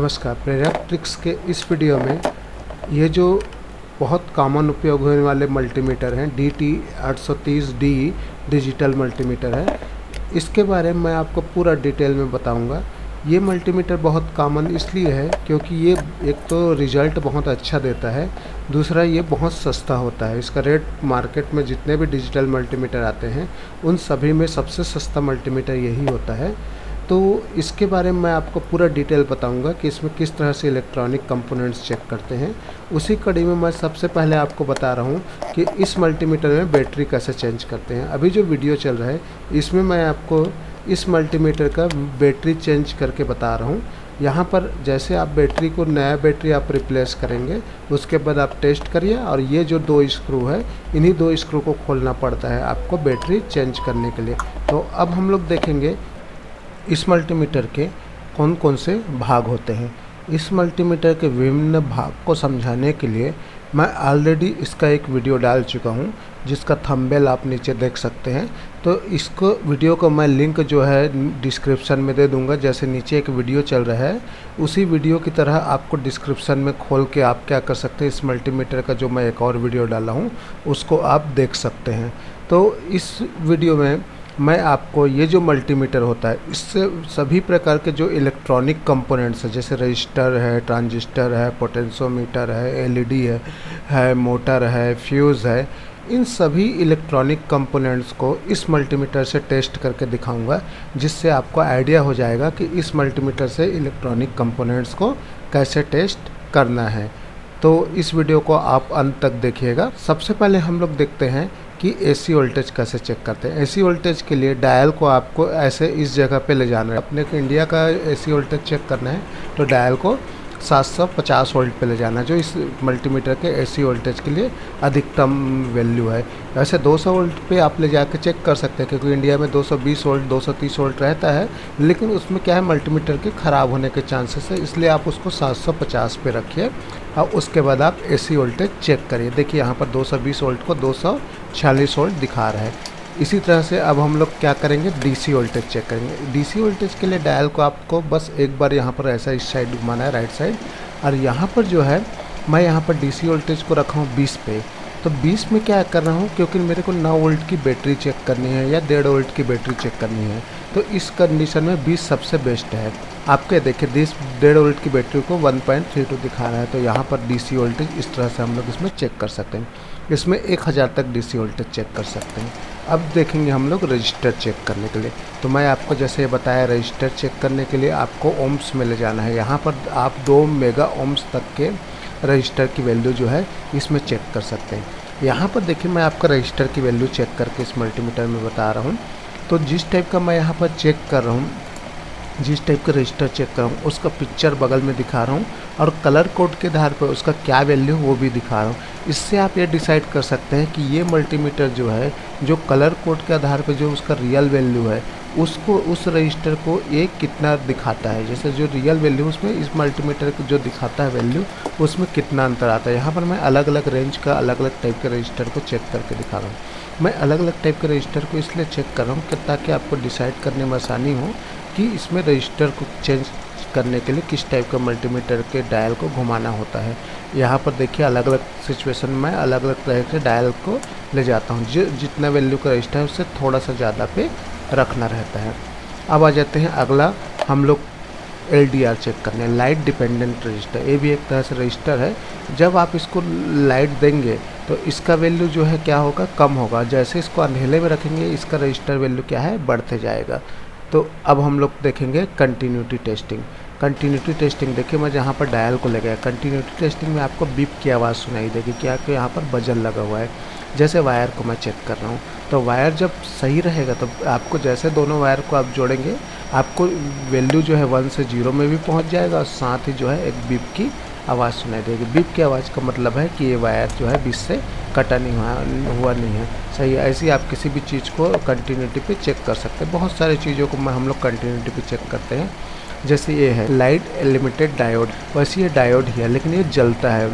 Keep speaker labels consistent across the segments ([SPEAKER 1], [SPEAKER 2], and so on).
[SPEAKER 1] नमस्कार। प्रेरक ट्रिक्स के इस वीडियो में ये जो बहुत कॉमन उपयोग होने वाले मल्टीमीटर हैं DT830D डिजिटल मल्टीमीटर है, इसके बारे में मैं आपको पूरा डिटेल में बताऊंगा। ये मल्टीमीटर बहुत कॉमन इसलिए है क्योंकि ये एक तो रिज़ल्ट बहुत अच्छा देता है, दूसरा ये बहुत सस्ता होता है। इसका रेट मार्केट में जितने भी डिजिटल मल्टीमीटर आते हैं उन सभी में सबसे सस्ता मल्टीमीटर यही होता है। तो इसके बारे में मैं आपको पूरा डिटेल बताऊंगा कि इसमें किस तरह से इलेक्ट्रॉनिक कंपोनेंट्स चेक करते हैं। उसी कड़ी में मैं सबसे पहले आपको बता रहा हूं कि इस मल्टीमीटर में बैटरी कैसे चेंज करते हैं। अभी जो वीडियो चल रहा है इसमें मैं आपको इस मल्टीमीटर का बैटरी चेंज करके बता रहा हूँ। यहाँ पर जैसे आप बैटरी को नया बैटरी आप रिप्लेस करेंगे, उसके बाद आप टेस्ट करिए और ये जो दो स्क्रू है, इन्हीं दो स्क्रू को खोलना पड़ता है आपको बैटरी चेंज करने के लिए। तो अब हम लोग देखेंगे इस मल्टीमीटर के कौन कौन से भाग होते हैं। इस मल्टीमीटर के विभिन्न भाग को समझाने के लिए मैं ऑलरेडी इसका एक वीडियो डाल चुका हूं, जिसका थंबनेल आप नीचे देख सकते हैं। तो इसको वीडियो को मैं लिंक जो है डिस्क्रिप्शन में दे दूंगा। जैसे नीचे एक वीडियो चल रहा है, उसी वीडियो की तरह आपको डिस्क्रिप्शन में खोल के आप क्या कर सकते हैं, इस मल्टीमीटर का जो मैं एक और वीडियो डाला हूँ उसको आप देख सकते हैं। तो इस वीडियो में मैं आपको ये जो मल्टीमीटर होता है, इससे सभी प्रकार के जो इलेक्ट्रॉनिक कंपोनेंट्स हैं, जैसे रजिस्टर है, ट्रांजिस्टर है, पोटेंशियोमीटर है, एलईडी है, मोटर है, फ्यूज़ है, इन सभी इलेक्ट्रॉनिक कंपोनेंट्स को इस मल्टीमीटर से टेस्ट करके दिखाऊंगा, जिससे आपको आइडिया हो जाएगा कि इस मल्टीमीटर से इलेक्ट्रॉनिक कंपोनेंट्स को कैसे टेस्ट करना है। तो इस वीडियो को आप अंत तक देखिएगा। सबसे पहले हम लोग देखते हैं कि एसी वोल्टेज कैसे चेक करते हैं। एसी वोल्टेज के लिए डायल को आपको ऐसे इस जगह पे ले जाना है। अपने को इंडिया का एसी वोल्टेज चेक करना है तो डायल को 750 वोल्ट पे ले जाना है, जो इस मल्टीमीटर के एसी वोल्टेज के लिए अधिकतम वैल्यू है। वैसे 200 वोल्ट पे आप ले जाकर चेक कर सकते हैं, क्योंकि इंडिया में 220 वोल्ट 230 वोल्ट रहता है, लेकिन उसमें क्या है, मल्टीमीटर के ख़राब होने के चांसेस है, इसलिए आप उसको 750 पे रखिए और उसके बाद आप एसी वोल्टेज चेक करिए। देखिए यहाँ पर 220 वोल्ट को 246 वोल्ट दिखा रहा है। इसी तरह से अब हम लोग क्या करेंगे, डीसी वोल्टेज चेक करेंगे। डीसी वोल्टेज के लिए डायल को आपको बस एक बार यहाँ पर ऐसा इस साइड घुमाना है, राइट साइड, और यहाँ पर जो है मैं यहाँ पर डीसी वोल्टेज को रखा हूँ 20 पे। तो 20 में क्या कर रहा हूँ, क्योंकि मेरे को 9 वोल्ट की बैटरी चेक करनी है या 1.5 वोल्ट की बैटरी चेक करनी है, तो इस कंडीशन में 20 सबसे बेस्ट है। आपके देखिए 1.5 वोल्ट की बैटरी को 1.32 दिखा रहा है, तो यहाँ पर डीसी वोल्टेज इस तरह से हम लोग इसमें चेक कर सकते हैं। इसमें 1000 तक डीसी वोल्टेज चेक कर सकते हैं। अब देखेंगे हम लोग रजिस्टर चेक करने के लिए। तो मैं आपको जैसे बताया, रजिस्टर चेक करने के लिए आपको ओम्स में ले जाना है। यहाँ पर आप 2 मेगा ओम्स तक के रजिस्टर की वैल्यू जो है इसमें चेक कर सकते हैं। यहाँ पर देखिए मैं आपका रजिस्टर की वैल्यू चेक करके इस मल्टीमीटर में बता रहा हूँ। तो जिस टाइप का मैं यहाँ पर चेक कर रहा हूँ, जिस टाइप का रजिस्टर चेक कर रहा हूँ, उसका पिक्चर बगल में दिखा रहा हूँ और कलर कोड के आधार पर उसका क्या वैल्यू वो भी दिखा रहा हूँ। इससे आप ये डिसाइड कर सकते हैं कि ये मल्टीमीटर जो है, जो कलर कोड के आधार पर जो उसका रियल वैल्यू है, उसको उस रजिस्टर को ये कितना दिखाता है। जैसे जो रियल वैल्यू उसमें इस मल्टीमीटर जो दिखाता है वैल्यू, उसमें कितना अंतर आता है। यहाँ पर मैं अलग अलग रेंज का अलग अलग टाइप के रजिस्टर को चेक करके दिखा रहा हूँ। मैं अलग अलग टाइप के रजिस्टर को इसलिए चेक कर रहा हूँ कि ताकि आपको डिसाइड करने में आसानी हो कि इसमें रजिस्टर को चेंज करने के लिए किस टाइप का मल्टीमीटर के डायल को घुमाना होता है। यहाँ पर देखिए अलग अलग सिचुएशन में अलग अलग तरह के डायल को ले जाता हूँ। जितना वैल्यू का रजिस्टर है उससे थोड़ा सा ज़्यादा पे रखना रहता है। अब आ जाते हैं अगला, हम लोग LDR चेक करने, लाइट डिपेंडेंट रजिस्टर। ये भी एक तरह से रजिस्टर है। जब आप इसको लाइट देंगे तो इसका वैल्यू जो है क्या होगा, कम होगा। जैसे इसको अंधेले में रखेंगे इसका रजिस्टर वैल्यू क्या है, बढ़ते जाएगा। तो अब हम लोग देखेंगे कंटिन्यूटी टेस्टिंग। कंटिन्यूटी टेस्टिंग देखिए मैं जहाँ पर डायल को ले गया, कंटिन्यूटी टेस्टिंग में आपको बीप की आवाज़ सुनाई देगी, क्या कि यहाँ पर बजल लगा हुआ है। जैसे वायर को मैं चेक कर रहा हूँ, तो वायर जब सही रहेगा तो आपको जैसे दोनों वायर को आप जोड़ेंगे, आपको वैल्यू जो है 1 से 0 में भी पहुँच जाएगा और साथ ही जो है एक बीप की आवाज़ सुनाई देगी। बीप की आवाज़ का मतलब है कि ये वायर जो है बीच से कटा नहीं हुआ नहीं है, सही है। ऐसे ही आप किसी भी चीज़ को कंटिन्यूटी पे चेक कर सकते हैं। बहुत सारी चीज़ों को हम लोग कंटिन्यूटी पे चेक करते हैं। जैसे ये है लाइट लिमिटेड डायोड, वैसे ये डायोड ही है लेकिन ये जलता है,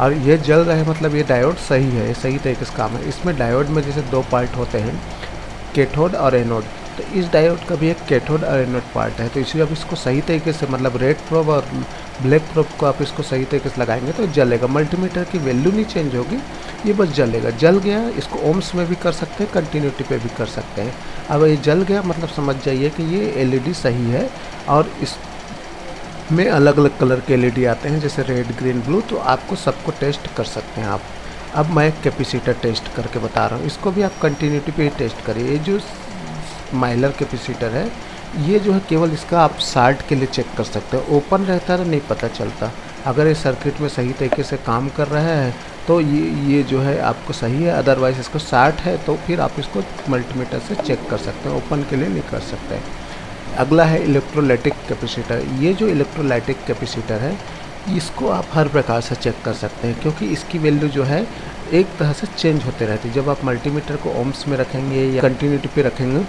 [SPEAKER 1] और ये जल रहा है मतलब ये डायोड सही है, सही तरीके से काम है। इसमें डायोड में जैसे 2 पार्ट होते हैं, कैथोड और एनोड। तो इस डायोड का भी एक कैथोड और एनोड पार्ट है। तो इसलिए अब इसको सही तरीके से मतलब रेड प्रोब और ब्लैक प्रोब को आप इसको सही तरीके से लगाएंगे तो जलेगा। मल्टीमीटर की वैल्यू नहीं चेंज होगी, ये बस जलेगा। जल गया, इसको ओम्स में भी कर सकते हैं, कंटिन्यूटी पे भी कर सकते हैं। अब ये जल गया मतलब समझ जाइए कि ये एलईडी सही है। और इस में अलग अलग कलर के एलईडी आते हैं, जैसे रेड, ग्रीन, ब्लू, तो आपको सबको टेस्ट कर सकते हैं आप। अब मैं कैपेसिटर टेस्ट करके बता रहा हूँ, इसको भी आप कंटिन्यूटी पे ही टेस्ट करिए। ये जो माइलर कैपेसिटर है, ये जो है केवल इसका आप साल्ट के लिए चेक कर सकते हो। ओपन रहता है तो नहीं पता चलता। अगर ये सर्किट में सही तरीके से काम कर रहा है तो ये जो है आपको सही है, अदरवाइज़ इसको साल्ट है तो फिर आप इसको मल्टीमीटर से चेक कर सकते हैं, ओपन के लिए नहीं कर सकते। अगला है इलेक्ट्रोलाइटिक कैपेसिटर। ये जो इलेक्ट्रोलाइटिक कैपेसिटर है, इसको आप हर प्रकार से चेक कर सकते हैं, क्योंकि इसकी वैल्यू जो है एक तरह से चेंज होते रहती है। जब आप मल्टीमीटर को ओम्स में रखेंगे या कंटिन्यूटी पे रखेंगे,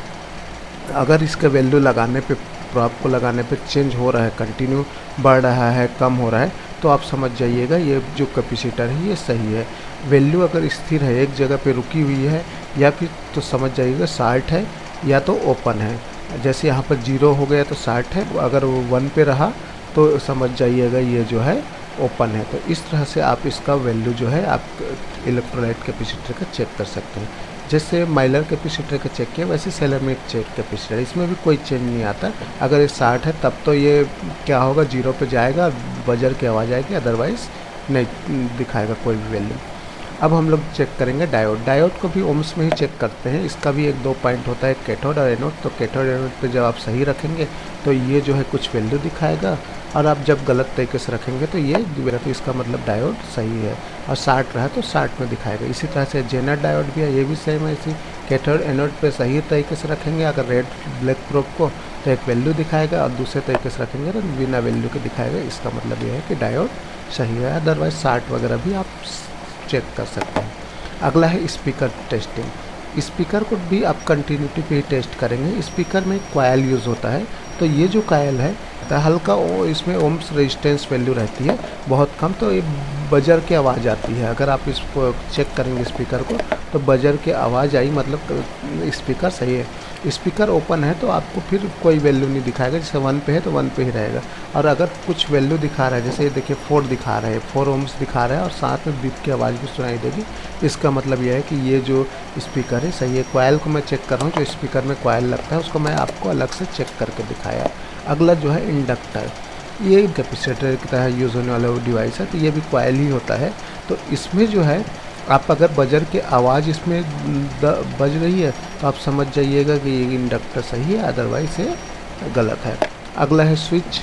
[SPEAKER 1] अगर इसका वैल्यू लगाने पे, प्रोब को लगाने पे चेंज हो रहा है, कंटिन्यू बढ़ रहा है, कम हो रहा है, तो आप समझ जाइएगा ये जो कैपेसिटर है ये सही है। वैल्यू अगर स्थिर है, एक जगह पे रुकी हुई है, या फिर तो समझ जाइएगा साल्ट है या तो ओपन है। जैसे यहाँ पर 0 हो गया तो साल्ट है, अगर वो 1 पे रहा तो समझ जाइएगा ये जो है ओपन है। तो इस तरह से आप इसका वैल्यू जो है आप इलेक्ट्रोलाइट कैपेसिटर का चेक कर सकते हैं। जैसे माइलर कैपेसिटर का चेक किया, वैसे सेरामिक चेक कैपेसिटर, इसमें भी कोई चेंज नहीं आता। अगर ये 60 है तब तो ये क्या होगा, 0 पे जाएगा, बजर की आवाज़ आएगी, अदरवाइज़ नहीं दिखाएगा कोई भी वैल्यू। अब हम लोग चेक करेंगे डायोड। डायोड को भी ओम्स में ही चेक करते हैं। इसका भी 1-2 पॉइंट होता है, कैथोड और एनोड। तो कैथोड एनोड पे जब आप सही रखेंगे तो ये जो है कुछ वैल्यू दिखाएगा, और आप जब गलत तरीके से रखेंगे तो ये तो इसका मतलब डायोड सही है, और 60 रहा तो 60 में दिखाएगा। इसी तरह से जेनर डायोड भी है, ये भी सेम है। इसी कैथोड एनोड पे सही तरीके से रखेंगे, अगर रेड ब्लैक प्रोब को, तो एक वैल्यू दिखाएगा, और दूसरे तरीके से रखेंगे तो बिना वैल्यू के दिखाएगा। इसका मतलब ये है कि डायोड सही है, अदरवाइज 60 वगैरह भी आप चेक कर सकते हैं। अगला है स्पीकर टेस्टिंग। स्पीकर को भी आप कंटिन्यूटी पे ही टेस्ट करेंगे। स्पीकर में कॉइल यूज़ होता है, तो ये जो कॉइल है हल्का इसमें ओम्स रेजिस्टेंस वैल्यू रहती है बहुत कम, तो ये बजर की आवाज़ आती है। अगर आप इसको चेक करेंगे स्पीकर को तो बजर की आवाज़ आई, मतलब स्पीकर सही है। स्पीकर ओपन है तो आपको फिर कोई वैल्यू नहीं दिखाएगा, जैसे 1 पे है तो 1 पे ही रहेगा। और अगर कुछ वैल्यू दिखा रहा है, जैसे ये देखिए 4 दिखा रहा है, 4 ओम्स दिखा रहा है, और साथ में बीप की आवाज़ भी सुनाई देगी, इसका मतलब यह है कि ये जो स्पीकर है सही है। कॉइल को मैं चेक कर रहा हूँ, जो स्पीकर में कॉइल लगता है उसको मैं आपको अलग से चेक करके दिखाया। अगला जो है इंडक्टर, ये कैपेसिटर की तरह यूज़ होने वाला वो डिवाइस है, तो ये भी कॉइल ही होता है। तो इसमें जो है आप अगर बजर की आवाज़ इसमें बज रही है तो आप समझ जाइएगा कि ये इंडक्टर सही है, अदरवाइज ये गलत है। अगला है स्विच।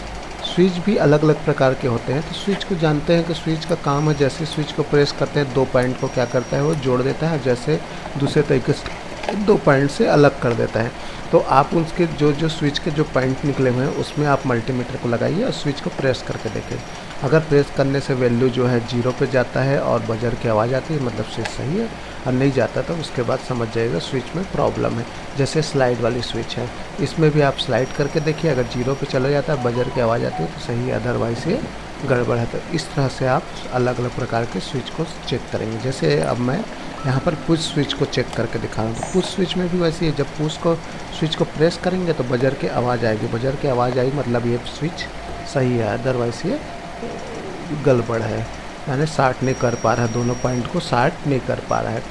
[SPEAKER 1] स्विच भी अलग अलग प्रकार के होते हैं। तो स्विच को जानते हैं कि स्विच का काम है, जैसे स्विच को प्रेस करते हैं 2 पॉइंट को क्या करता है वो जोड़ देता है, जैसे दूसरे तरीके से 2 पॉइंट से अलग कर देता है। तो आप उसके जो स्विच के जो पॉइंट निकले हुए हैं उसमें आप मल्टीमीटर को लगाइए और स्विच को प्रेस करके देखें। अगर प्रेस करने से वैल्यू जो है 0 पे जाता है और बजर की आवाज़ आती है, मतलब स्विच सही है, और नहीं जाता तो उसके बाद समझ जाइएगा स्विच में प्रॉब्लम है। जैसे स्लाइड वाली स्विच है, इसमें भी आप स्लाइड करके देखिए, अगर 0 पे चला जाता है, बजर की आवाज़ आती है तो सही है, अदरवाइज ये गड़बड़ है। तो इस तरह से आप अलग अलग प्रकार के स्विच को चेक करेंगे। जैसे अब मैं यहाँ पर पुश स्विच को चेक करके दिखा रहा हूँ, तो पुश स्विच में भी वैसे ही है, जब पुश को स्विच को प्रेस करेंगे तो बजर की आवाज़ आएगी, बजर की आवाज़ आई मतलब ये स्विच सही है, अदरवाइज ये गड़बड़ है, यानी शार्ट नहीं कर पा रहा है, दोनों पॉइंट को शार्ट नहीं कर पा रहा है।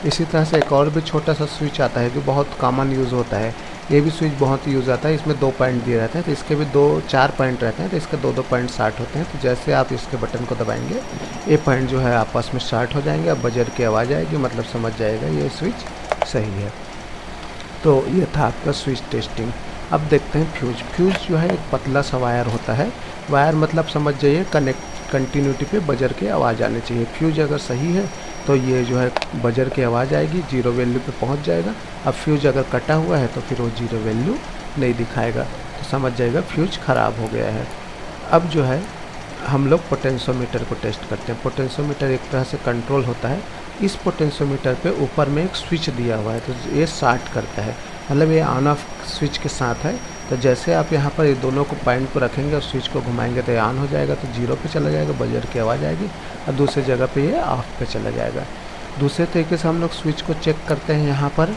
[SPEAKER 1] इसी तरह से एक और भी छोटा सा स्विच आता है जो बहुत कॉमन यूज़ होता है, ये भी स्विच बहुत यूज़ आता है। इसमें 2 पॉइंट दिए रहते हैं, तो इसके भी 4 पॉइंट रहते हैं, तो इसके 2 पॉइंट शार्ट होते हैं। तो जैसे आप इसके बटन को दबाएंगे, ये पॉइंट जो है आपस में शार्ट हो जाएंगे, अब बजर की आवाज़ आएगी, मतलब समझ जाएगा ये स्विच सही है। तो ये था आपका स्विच टेस्टिंग। अब देखते हैं फ्यूज। फ्यूज जो है एक पतला सा वायर होता है, वायर मतलब समझ जाइए कंटिन्यूटी पे बजर की आवाज़ आनी चाहिए। फ्यूज अगर सही है तो ये जो है बजर की आवाज़ आएगी, 0 वैल्यू पे पहुंच जाएगा। अब फ्यूज अगर कटा हुआ है तो फिर वो 0 वैल्यू नहीं दिखाएगा, तो समझ जाएगा फ्यूज ख़राब हो गया है। अब जो है हम लोग पोटेंशियोमीटर को टेस्ट करते हैं। पोटेंशियोमीटर एक तरह से कंट्रोल होता है। इस पोटेंशियोमीटर पे ऊपर में एक स्विच दिया हुआ है, तो ये शार्ट करता है, मतलब ये ऑन ऑफ स्विच के साथ है। तो जैसे आप यहाँ पर ये दोनों को पॉइंट को रखेंगे और स्विच को घुमाएंगे तो ये ऑन हो जाएगा, तो 0 पे चला जाएगा, बजर की आवाज़ आएगी, और दूसरी जगह पे ये ऑफ पे चला जाएगा। दूसरे तरीके से हम लोग स्विच को चेक करते हैं यहाँ पर,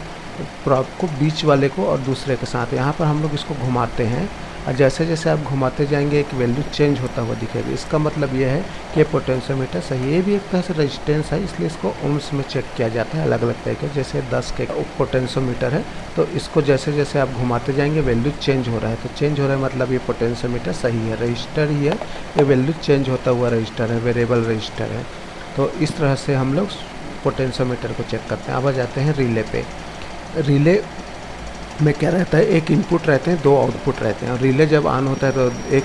[SPEAKER 1] प्रॉब को बीच वाले को और दूसरे के साथ। यहाँ पर हम लोग इसको घुमाते हैं और जैसे जैसे आप घुमाते जाएंगे एक वैल्यू चेंज होता हुआ दिखेगा। इसका मतलब ये है कि पोटेंशियोमीटर सही है। ये भी एक तरह से रेजिस्टेंस है, इसलिए इसको ओम्स में चेक किया जाता है अलग अलग तरीके। जैसे 10 के पोटेंशियोमीटर है तो इसको जैसे जैसे आप घुमाते जाएंगे वैल्यू चेंज हो रहा है, तो चेंज हो रहा है मतलब ये पोटेंशियोमीटर सही है, रजिस्टर ही है, ये वैल्यू चेंज होता हुआ रजिस्टर है, वेरिएबल रजिस्टर है। तो इस तरह से हम लोग पोटेंशियोमीटर को चेक करते हैं। अब आ जाते हैं रिले पे। रिले में क्या रहता है, एक इनपुट रहते हैं, दो आउटपुट रहते हैं। और रिले जब ऑन होता है तो एक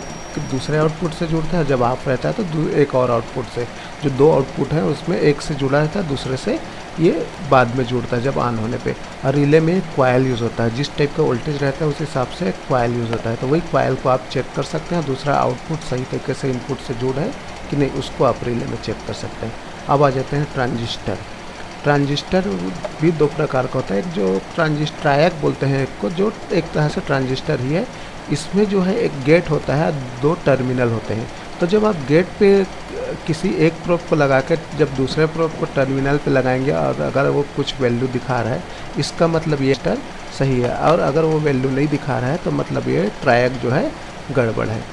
[SPEAKER 1] दूसरे आउटपुट से जुड़ता है, जब ऑफ रहता है तो एक और आउटपुट से। जो दो आउटपुट हैं उसमें एक से जुड़ा रहता है, दूसरे से ये बाद में जुड़ता है जब ऑन होने पे। और रिले में कॉइल यूज़ होता है, जिस टाइप का वोल्टेज रहता है उस हिसाब से कॉइल यूज़ होता है। तो वही कॉइल को आप चेक कर सकते हैं, दूसरा आउटपुट सही तरीके से इनपुट से जुड़ा है कि नहीं, उसको आप रिले में चेक कर सकते हैं। अब आ जाते हैं ट्रांजिस्टर। ट्रांजिस्टर भी दो प्रकार का होता है, एक जो ट्रायक बोलते हैं एक को, जो एक तरह से ट्रांजिस्टर ही है। इसमें जो है एक गेट होता है, दो टर्मिनल होते हैं। तो जब आप गेट पे किसी एक प्रोब को लगा कर जब दूसरे प्रोब को टर्मिनल पे लगाएंगे और अगर वो कुछ वैल्यू दिखा रहा है, इसका मतलब ये ट्रांजिस्टर सही है। और अगर वो वैल्यू नहीं दिखा रहा है तो मतलब ये ट्रायक जो है गड़बड़ है।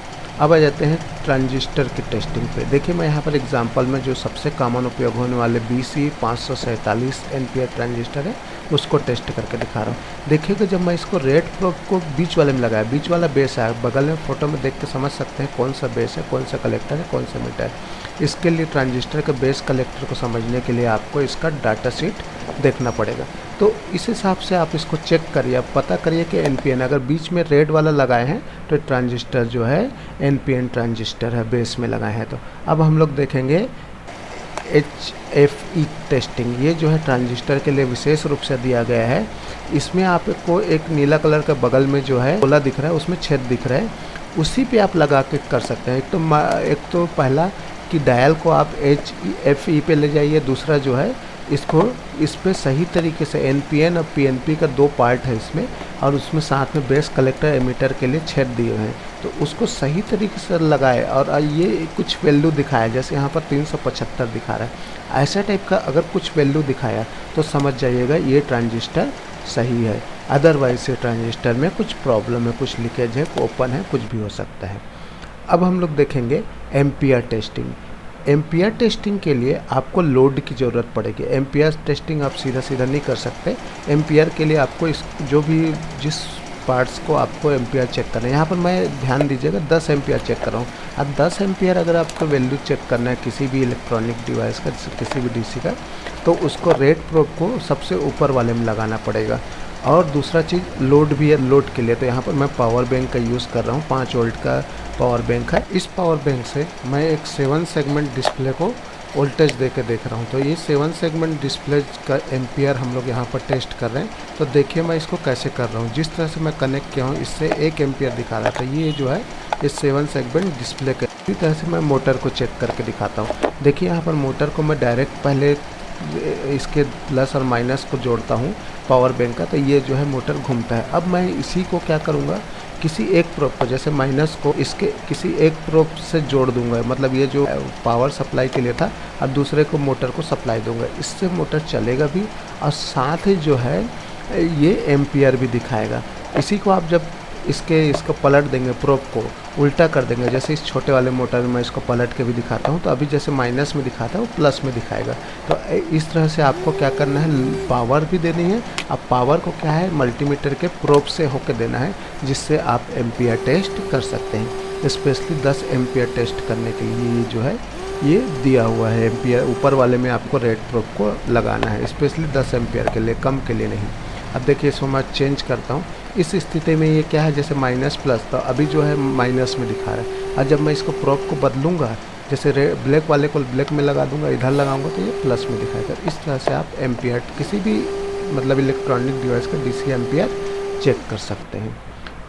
[SPEAKER 1] अब आ जाते हैं ट्रांजिस्टर की टेस्टिंग पे। देखिए मैं यहाँ पर एग्जांपल में जो सबसे कॉमन उपयोग होने वाले BC 547 एम्पियर ट्रांजिस्टर है उसको टेस्ट करके दिखा रहा हूँ। देखिएगा जब मैं इसको रेड प्रोब को बीच वाले में लगाया, बीच वाला बेस है, बगल में फोटो में देख के समझ सकते हैं कौन सा बेस है, कौन सा कलेक्टर है, कौन सा मीटर है। इसके लिए ट्रांजिस्टर के बेस कलेक्टर को समझने के लिए आपको इसका डाटा शीट देखना पड़ेगा। तो इस हिसाब से आप इसको चेक करिए, आप पता करिए कि NPN अगर बीच में रेड वाला लगाए हैं तो ट्रांजिस्टर जो है NPN ट्रांजिस्टर है, बेस में लगाए हैं। तो अब हम लोग देखेंगे HFE टेस्टिंग। ये जो है ट्रांजिस्टर के लिए विशेष रूप से दिया गया है। इसमें आपको एक नीला कलर का बगल में जो है गोला दिख रहा है, उसमें छेद दिख रहा है, उसी पे आप लगा के कर सकते हैं। एक तो पहला कि डायल को आप HFE पे ले जाइए, दूसरा जो है इसको इस पे सही तरीके से NPN और PNP का दो पार्ट है इसमें, और उसमें साथ में बेस कलेक्टर एमीटर के लिए छेद दिए हुए हैं, तो उसको सही तरीके से लगाए। और ये कुछ वैल्यू दिखाया, जैसे यहाँ पर 375 दिखा रहा है, ऐसा टाइप का अगर कुछ वैल्यू दिखाया तो समझ जाइएगा ये ट्रांजिस्टर सही है। अदरवाइज ये ट्रांजिस्टर में कुछ प्रॉब्लम है, कुछ लीकेज है, ओपन है, कुछ भी हो सकता है। अब हम लोग देखेंगे एम्पियर टेस्टिंग। एम्पियर टेस्टिंग के लिए आपको लोड की ज़रूरत पड़ेगी। एम्पियर टेस्टिंग आप सीधा सीधा नहीं कर सकते। एम्पियर के लिए आपको जिस पार्ट्स को आपको एम्पियर चेक करना है, यहाँ पर मैं ध्यान दीजिएगा 10 एम्पियर चेक कर रहा हूँ। अब 10 एम्पियर अगर आपको वैल्यू चेक करना है किसी भी इलेक्ट्रॉनिक डिवाइस का, किसी भी DC का, तो उसको रेड प्रोब को सबसे ऊपर वाले में लगाना पड़ेगा। और दूसरा चीज़ लोड भी है, लोड के लिए तो यहाँ पर मैं पावर बैंक का यूज़ कर रहा हूँ, 5 वोल्ट का पावर बैंक है। इस पावर बैंक से मैं एक 7 सेगमेंट डिस्प्ले को वोल्टेज दे के देख रहा हूँ। तो ये 7 सेगमेंट डिस्प्ले का एम्पियर हम लोग यहाँ पर टेस्ट कर रहे हैं। तो देखिए मैं इसको कैसे कर रहा हूँ, जिस तरह से मैं कनेक्ट किया हूँ इससे 1 एम्पियर दिखा रहा था। ये जो है इस 7 सेगमेंट डिस्प्ले के इसी तरह से मैं मोटर को चेक करके दिखाता हूँ। देखिए यहाँ पर मोटर को मैं डायरेक्ट पहले इसके प्लस और माइनस को जोड़ता हूँ पावर बैंक का, तो ये जो है मोटर घूमता है। अब मैं इसी को क्या करूँगा, किसी एक प्रोब को, जैसे माइनस को इसके किसी एक प्रोब से जोड़ दूंगा, मतलब ये जो पावर सप्लाई के लिए था, और दूसरे को मोटर को सप्लाई दूंगा। इससे मोटर चलेगा भी और साथ ही जो है ये एम्पियर भी दिखाएगा। इसी को आप जब इसको पलट देंगे, प्रोब को उल्टा कर देंगे, जैसे इस छोटे वाले मोटर में मैं इसको पलट के भी दिखाता हूँ, तो अभी जैसे माइनस में दिखाता है वो प्लस में दिखाएगा। तो इस तरह से आपको क्या करना है, पावर भी देनी है। अब पावर को क्या है, मल्टीमीटर के प्रोब से होकर देना है, जिससे आप एम्पियर टेस्ट कर सकते हैं। स्पेशली 10 एम्पियर टेस्ट करने के लिए ये जो है ये दिया हुआ है एम्पियर, ऊपर वाले में आपको रेड प्रोब को लगाना है, स्पेशली 10 एम्पियर के लिए, कम के लिए नहीं। अब देखिए इसको मैं चेंज करता हूँ। इस स्थिति में ये क्या है, जैसे माइनस प्लस, तो अभी जो है माइनस में दिखा रहा है। और जब मैं इसको प्रोब को बदलूंगा, जैसे ब्लैक वाले को ब्लैक में लगा दूंगा, इधर लगाऊंगा तो ये प्लस में दिखाएगा। इस तरह से आप एम्पियर किसी भी मतलब इलेक्ट्रॉनिक डिवाइस का DC एम्पियर चेक कर सकते हैं।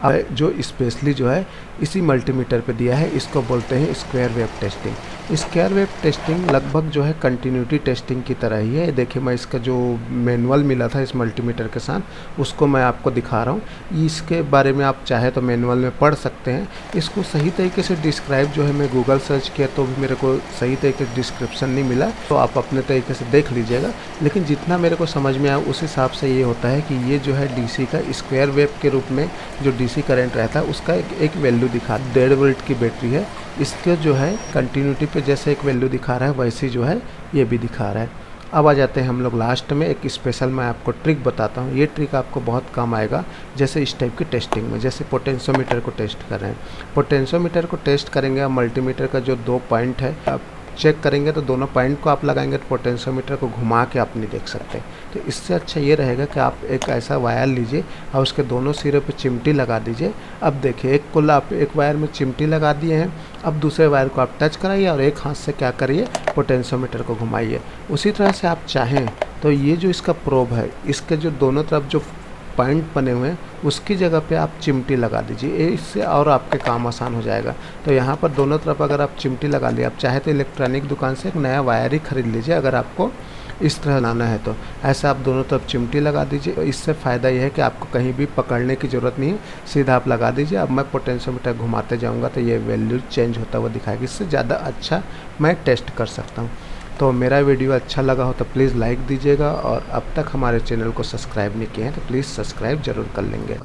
[SPEAKER 1] अब जो स्पेशली जो है इसी मल्टीमीटर पे दिया है, इसको बोलते हैं square wave testing. Square wave testing लगभग जो है कंटिन्यूटी टेस्टिंग की तरह ही है। देखिए मैं इसका जो मैनुअल मिला था इस मल्टीमीटर के साथ उसको मैं आपको दिखा रहा हूँ। इसके बारे में आप चाहे तो मैनुअल में पढ़ सकते हैं। इसको सही तरीके से डिस्क्राइब जो है मैं गूगल सर्च किया तो भी मेरे को सही तरीके से डिस्क्रिप्शन नहीं मिला, तो आप अपने तरीके से देख लीजिएगा। लेकिन जितना मेरे को समझ में आया उस हिसाब से ये होता है कि ये जो है डीसी का स्क्वायर वेव के रूप में जो डीसी करंट रहता है उसका एक वैल्यू दिखा 1.5 वोल्ट की बैटरी है। इसके जो है कंटिन्यूटी पे जैसे एक वैल्यू दिखा रहा है वैसे जो है ये भी दिखा रहा है। अब आ जाते हैं हम लोग लास्ट में एक स्पेशल मैं आपको ट्रिक बताता हूँ। ये ट्रिक आपको बहुत काम आएगा जैसे इस टाइप की टेस्टिंग में, जैसे पोटेंशियोमीटर को टेस्ट कर रहे हैं। पोटेंशियोमीटर को टेस्ट करेंगे आप, मल्टीमीटर का जो 2 पॉइंट है आप चेक करेंगे तो दोनों पॉइंट को आप लगाएंगे तो पोटेंशियोमीटर को घुमा के आप नहीं देख सकते। तो इससे अच्छा ये रहेगा कि आप एक ऐसा वायर लीजिए और उसके दोनों सिरे पे चिमटी लगा दीजिए। अब देखिए एक को आप एक वायर में चिमटी लगा दिए हैं, अब दूसरे वायर को आप टच कराइए और एक हाथ से क्या करिए पोटेंशियोमीटर को घुमाइए। उसी तरह से आप चाहें तो ये जो इसका प्रोब है इसके जो दोनों तरफ जो पॉइंट बने हुए हैं उसकी जगह पे आप चिमटी लगा दीजिए, इससे और आपके काम आसान हो जाएगा। तो यहाँ पर दोनों तरफ अगर आप चिमटी लगा लिए, आप चाहे तो इलेक्ट्रॉनिक दुकान से एक नया वायर ही खरीद लीजिए अगर आपको इस तरह लाना है तो ऐसा आप दोनों तरफ चिमटी लगा दीजिए। इससे फ़ायदा यह है कि आपको कहीं भी पकड़ने की ज़रूरत नहीं है, सीधा आप लगा दीजिए। अब मैं पोटेंशियोमीटर घुमाते जाऊँगा तो ये वैल्यू चेंज होता हुआ दिखाएगी, इससे ज़्यादा अच्छा मैं टेस्ट कर सकता हूँ। तो मेरा वीडियो अच्छा लगा हो तो प्लीज़ लाइक दीजिएगा और अब तक हमारे चैनल को सब्सक्राइब नहीं किए हैं तो प्लीज़ सब्सक्राइब ज़रूर कर लेंगे।